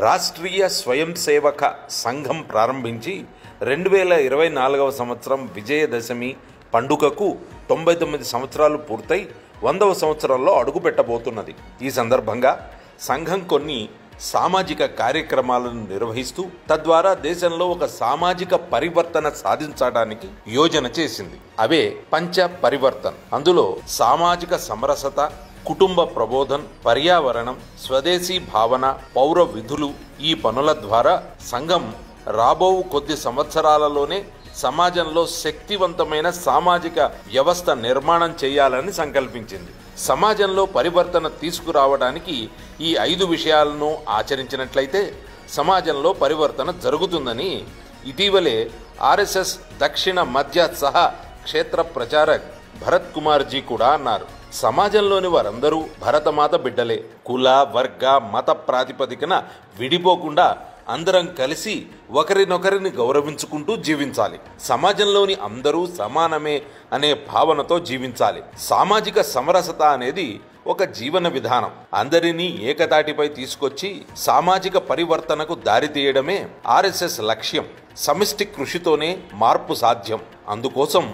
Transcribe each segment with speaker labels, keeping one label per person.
Speaker 1: రాష్ట్రీయ స్వయం సేవక సంఘం ప్రారంభించి 2024వ సంవత్సరం విజయదశమి పండుగకు 99 సంవత్సరాలు పూర్తయి 100వ సంవత్సరంలో అడుగుపెట్టబోతున్నది. ఈ సందర్భంగా సంఘం కొన్ని సామాజిక కార్యక్రమాలను నిర్వహిస్తూ తద్వారా దేశంలో ఒక సామాజిక పరివర్తన సాధించడానికి యోజన చేసింది. అవే పంచ పరివర్తన్. అందులో సామాజిక సమరసత, కుటుంబ ప్రబోధన్, పర్యావరణం, స్వదేశీ భావన, పౌర విధులు ఈ పనుల ద్వారా సంఘం రాబో కొద్ది సంవత్సరాలలోనే సమాజంలో శక్తివంతమైన సామాజిక వ్యవస్థ నిర్మాణం చేయాలని సంకల్పించింది. సమాజంలో పరివర్తన తీసుకురావడానికి ఈ 5 విషయాలను ఆచరించినట్లయితే సమాజంలో పరివర్తన జరుగుతుందని ఇటీవలే ఆర్ఎస్ఎస్ దక్షిణ మధ్య సహా క్షేత్ర ప్రచారక్ భరత్ కుమార్ జీ కూడా అన్నారు. సమాజంలోని వారందరూ భరతమాత బిడ్డలే. కుల, వర్గ, మత ప్రాతిపదికన విడిపోకుండా అందరం కలిసి ఒకరినొకరిని గౌరవించుకుంటూ జీవించాలి. సమాజంలోని అందరూ సమానమే అనే భావనతో జీవించాలి. సామాజిక సమరసత అనేది ఒక జీవన విధానం. అందరినీ ఏకతాటిపై తీసుకొచ్చి సామాజిక పరివర్తనకు దారితీయడమే ఆర్ఎస్ఎస్ లక్ష్యం. సమిష్టి కృషితోనే మార్పు సాధ్యం. అందుకోసం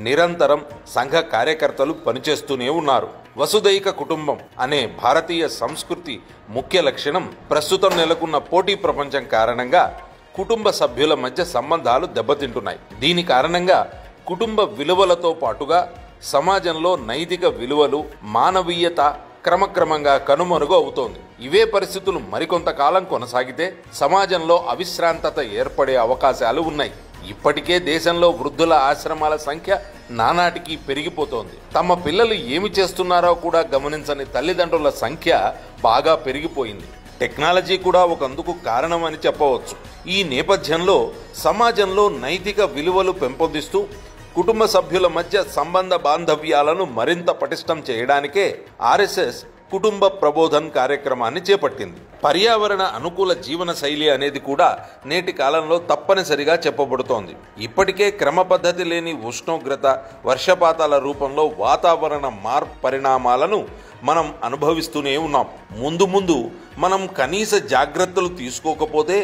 Speaker 1: నిరంతరం సంఘ కార్యకర్తలు పనిచేస్తూనే ఉన్నారు. వసుదైక కుటుంబం అనే భారతీయ సంస్కృతి ముఖ్య లక్షణం ప్రస్తుతం నెలకొన్న పోటీ ప్రపంచం కారణంగా కుటుంబ సభ్యుల మధ్య సంబంధాలు దెబ్బతింటున్నాయి. దీని కారణంగా కుటుంబ విలువలతో పాటుగా సమాజంలో నైతిక విలువలు, మానవీయత క్రమక్రమంగా కనుమరుగు అవుతోంది. ఇవే పరిస్థితులు మరికొంతకాలం కొనసాగితే సమాజంలో అవిశ్రాంతత ఏర్పడే అవకాశాలు ఉన్నాయి. ఇప్పటికే దేశంలో వృద్ధుల ఆశ్రమాల సంఖ్య నానాటికి పెరిగిపోతోంది. తమ పిల్లలు ఏమి చేస్తున్నారో కూడా గమనించని తల్లిదండ్రుల సంఖ్య బాగా పెరిగిపోయింది. టెక్నాలజీ కూడా ఒకందుకు కారణమని చెప్పవచ్చు. ఈ నేపథ్యంలో సమాజంలో నైతిక విలువలు పెంపొందిస్తూ కుటుంబ సభ్యుల మధ్య సంబంధ బాంధవ్యాలను మరింత పటిష్టం చేయడానికే ఆర్ఎస్ఎస్ కుటుంబ ప్రబోధన్ కార్యక్రమాన్ని చేపట్టింది. పర్యావరణ అనుకూల జీవన శైలి అనేది కూడా నేటి కాలంలో తప్పనిసరిగా చెప్పబడుతోంది. ఇప్పటికే క్రమ పద్ధతి లేని ఉష్ణోగ్రత, వర్షపాతాల రూపంలో వాతావరణ మార్పు పరిణామాలను మనం అనుభవిస్తూనే ఉన్నాం. ముందు ముందు మనం కనీస జాగ్రత్తలు తీసుకోకపోతే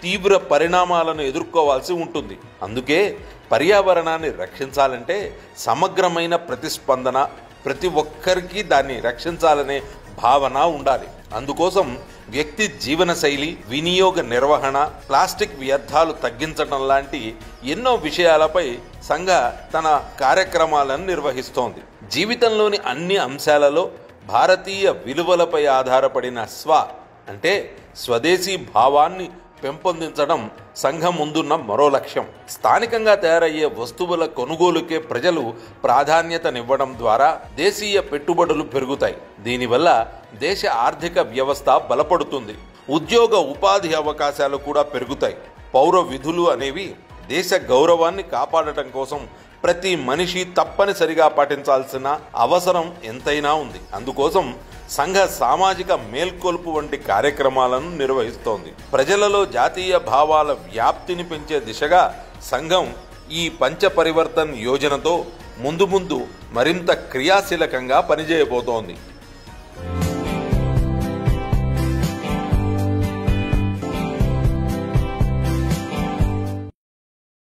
Speaker 1: తీవ్ర పరిణామాలను ఎదుర్కోవాల్సి ఉంటుంది. అందుకే పర్యావరణాన్ని రక్షించాలంటే సమగ్రమైన ప్రతిస్పందన, ప్రతి ఒక్కరికి దాన్ని రక్షించాలనే భావన ఉండాలి. అందుకోసం వ్యక్తి జీవన శైలి, వినియోగ నిర్వహణ, ప్లాస్టిక్ వ్యర్థాలు తగ్గించడం లాంటి ఎన్నో విషయాలపై సంఘ తన కార్యక్రమాలను నిర్వహిస్తోంది. జీవితంలోని అన్ని అంశాలలో భారతీయ విలువలపై ఆధారపడిన అంటే స్వదేశీ భావాన్ని పెంపొందించడం సంఘం ముందున్న మరో లక్ష్యం. స్థానికంగా తయారయ్యే వస్తువుల కొనుగోలుకే ప్రజలు ప్రాధాన్యతనివ్వడం ద్వారా దేశీయ పెట్టుబడులు పెరుగుతాయి. దీనివల్ల దేశ ఆర్థిక వ్యవస్థ బలపడుతుంది. ఉద్యోగ ఉపాధి అవకాశాలు కూడా పెరుగుతాయి. పౌర విధులు అనేవి దేశ గౌరవాన్ని కాపాడటం కోసం ప్రతి మనిషి తప్పనిసరిగా పాటించాల్సిన అవసరం ఎంతైనా ఉంది. అందుకోసం సంఘ సామాజిక మేల్కొల్పు వంటి కార్యక్రమాలను నిర్వహిస్తోంది. ప్రజలలో జాతీయ భావాల వ్యాప్తిని పెంచే దిశగా సంఘం ఈ పంచ పరివర్తన్ యోజనతో ముందు మరింత క్రియాశీలకంగా పనిచేయబోతోంది.